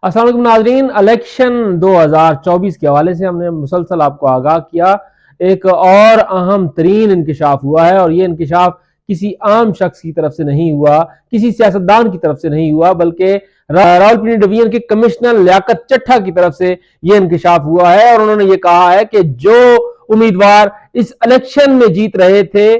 अस्सलाम वालेकुम नाज़रीन, इलेक्शन 2024 के हवाले से हमने मुसलसल आपको आगाह किया। एक और अहम तरीन इंकिशाफ हुआ है और ये इंकिशाफ किसी आम शख्स की तरफ से नहीं हुआ, किसी सियासतदान की तरफ से नहीं हुआ, बल्कि रावलपिंडी डिवीजन के कमिश्नर लियाकत चट्ठा की तरफ से ये इंकिशाफ हुआ है। और उन्होंने ये कहा है कि जो उम्मीदवार इस इलेक्शन में जीत रहे थे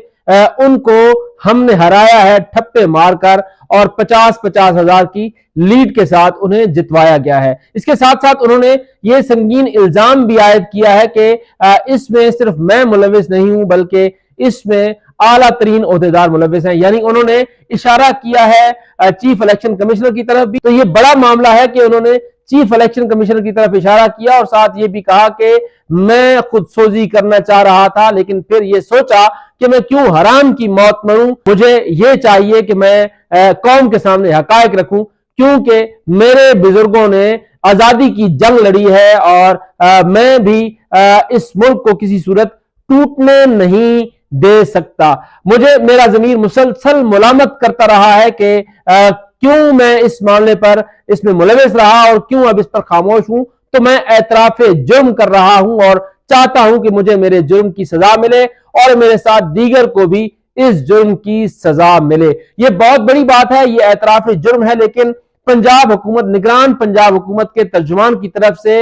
उनको हमने हराया है ठप्पे मारकर और 50-50 हजार की लीड के साथ उन्हें जितवाया गया है। इसके साथ साथ उन्होंने ये संगीन इल्जाम भी आयद किया है कि इसमें सिर्फ मैं मुलविस नहीं हूं बल्कि इसमें आला तरीन ओहदेदार मुलविस हैं। यानी उन्होंने इशारा किया है चीफ इलेक्शन कमिश्नर की तरफ भी। तो ये बड़ा मामला है कि उन्होंने चीफ इलेक्शन कमिश्नर की तरफ इशारा किया और साथ ये भी कहा कि मैं खुद सोजी करना चाह रहा था, लेकिन फिर ये सोचा कि मैं क्यों हराम की मौत मरूं, मुझे ये चाहिए कि मैं कौम के सामने हकायक रखूं, क्योंकि मेरे बुजुर्गों ने आजादी की जंग लड़ी है और मैं भी इस मुल्क को किसी सूरत टूटने नहीं दे सकता। मुझे मेरा ज़मीर मुसलसल मुलामत करता रहा है कि क्यों मैं इस मामले पर इसमें मुलविस रहा और क्यों अब इस पर खामोश हूं। तो मैं एतराफ जुर्म कर रहा हूं और चाहता हूं कि मुझे मेरे जुर्म की सजा मिले और मेरे साथ दीगर को भी इस जुर्म की सजा मिले। ये बहुत बड़ी बात है, ये एतराफ जुर्म है, लेकिन पंजाब हुकूमत, निगरान पंजाब हुकूमत के तर्जुमान की तरफ से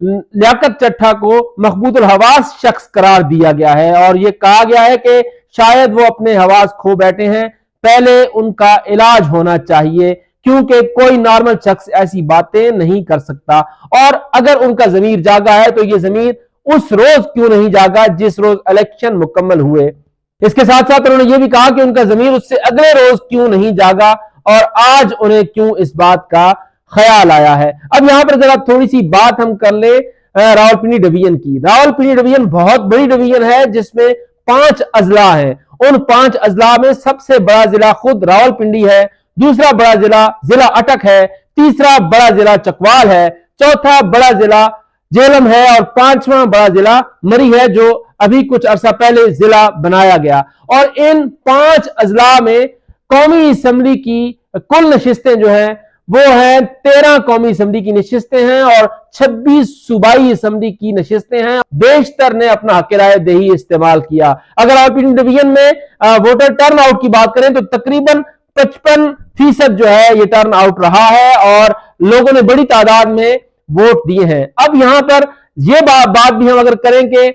लियाकत चट्ठा को मखबूतुल हवास शख्स करार दिया गया है और यह कहा गया है कि शायद वो अपने हवास खो बैठे हैं, पहले उनका इलाज होना चाहिए, क्योंकि कोई नॉर्मल शख्स ऐसी बातें नहीं कर सकता। और अगर उनका ज़मीर जागा है तो ये ज़मीर उस रोज क्यों नहीं जागा जिस रोज इलेक्शन मुकम्मल हुए। इसके साथ साथ उन्होंने ये भी कहा कि उनका ज़मीर उससे अगले रोज क्यों नहीं जागा और आज उन्हें क्यों इस बात का ख्याल आया है। अब यहां पर जरा थोड़ी सी बात हम कर ले रावलपिंडी डिवीजन की। रावलपिंडी डिवीजन बहुत बड़ी डिवीजन है जिसमें 5 अजला हैं। उन 5 अजला में सबसे बड़ा जिला खुद रावलपिंडी है, दूसरा बड़ा जिला अटक है, तीसरा बड़ा जिला चकवाल है, चौथा बड़ा जिला जेलम है और 5वां बड़ा जिला मरी है, जो अभी कुछ अरसा पहले जिला बनाया गया। और इन 5 अजला में कौमी असम्बली की कुल नशिस्तें जो हैं वो हैं 13 कौमी असम्बली की नशिस्तें हैं और 26 सूबाई असम्बली की नशिस्तें हैं। बेशतर ने अपना हक राय दही इस्तेमाल किया। अगर रावलपिंडी डिवीजन में वोटर टर्न आउट की बात करें तो तकरीबन 55% जो है ये टर्न आउट रहा है और लोगों ने बड़ी तादाद में वोट दिए हैं। अब यहां पर यह बात भी हम अगर करें कि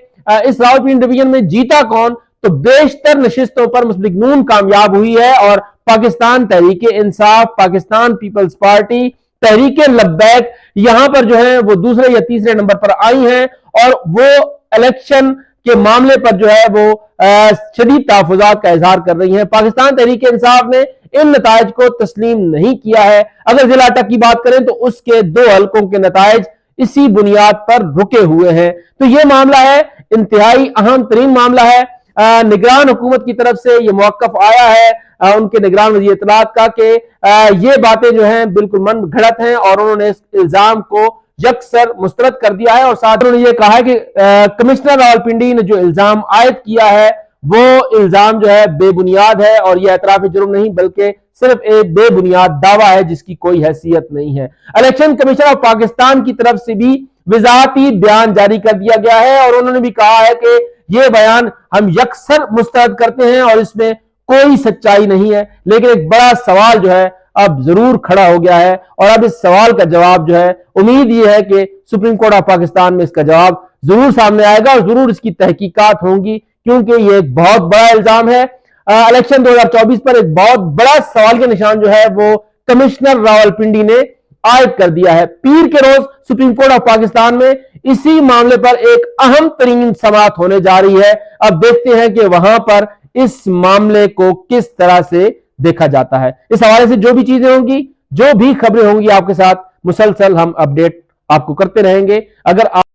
इस रावलपिंडी डिवीजन में जीता कौन, तो बेशतर नशिस्तों पर मुस्लिम लीग नून कामयाब हुई है और पाकिस्तान तहरीक इंसाफ, पाकिस्तान पीपल्स पार्टी, तहरीक लब्बैक यहां पर जो है वो दूसरे या तीसरे नंबर पर आई हैं और वो इलेक्शन के मामले पर जो है वो शदीद तहफ़्फ़ुज़ात का इजहार कर रही हैं। पाकिस्तान तहरीक इंसाफ ने इन नताइज को तस्लीम नहीं किया है। अगर जिला अटक की बात करें तो उसके 2 हलकों के नताइज इसी बुनियाद पर रुके हुए हैं। तो यह मामला है, इंतहाई अहम तरीन मामला है। निगरान हुकूमत की तरफ से यह मौक़िफ़ आया है उनके निगरान वज़ीर इत्तलात का कि ये बातें जो हैं बिल्कुल मन घड़त हैं और उन्होंने इस इल्जाम को यकसर मुस्तरद कर दिया है। और साथ उन्होंने ये कहा है कि कमिश्नर रावलपिंडी ने जो इल्जाम आयद किया है वो इल्जाम जो है बेबुनियाद है और यह एतराफ जुर्म नहीं बल्कि सिर्फ एक बेबुनियाद दावा है जिसकी कोई हैसियत नहीं है। इलेक्शन कमीशन ऑफ पाकिस्तान की तरफ से भी विजाती बयान जारी कर दिया गया है और उन्होंने भी कहा है कि यह बयान हम यकसर मुस्तरद करते हैं और इसमें कोई सच्चाई नहीं है। लेकिन एक बड़ा सवाल जो है अब जरूर खड़ा हो गया है और अब इस सवाल का जवाब जो है, उम्मीद यह है कि सुप्रीम कोर्ट ऑफ पाकिस्तान में इसका जवाब जरूर सामने आएगा और जरूर इसकी तहकीकात होंगी, क्योंकि ये एक बहुत बड़ा इल्जाम है। इलेक्शन 2024 पर एक बहुत बड़ा सवाल के निशान जो है वो कमिश्नर रावलपिंडी ने आयद कर दिया है। पीर के रोज सुप्रीम कोर्ट ऑफ पाकिस्तान में इसी मामले पर एक अहम तरीन समाअत होने जा रही है। अब देखते हैं कि वहां पर इस मामले को किस तरह से देखा जाता है। इस हवाले से जो भी चीजें होंगी, जो भी खबरें होंगी, आपके साथ मुसलसल हम अपडेट आपको करते रहेंगे। अगर आप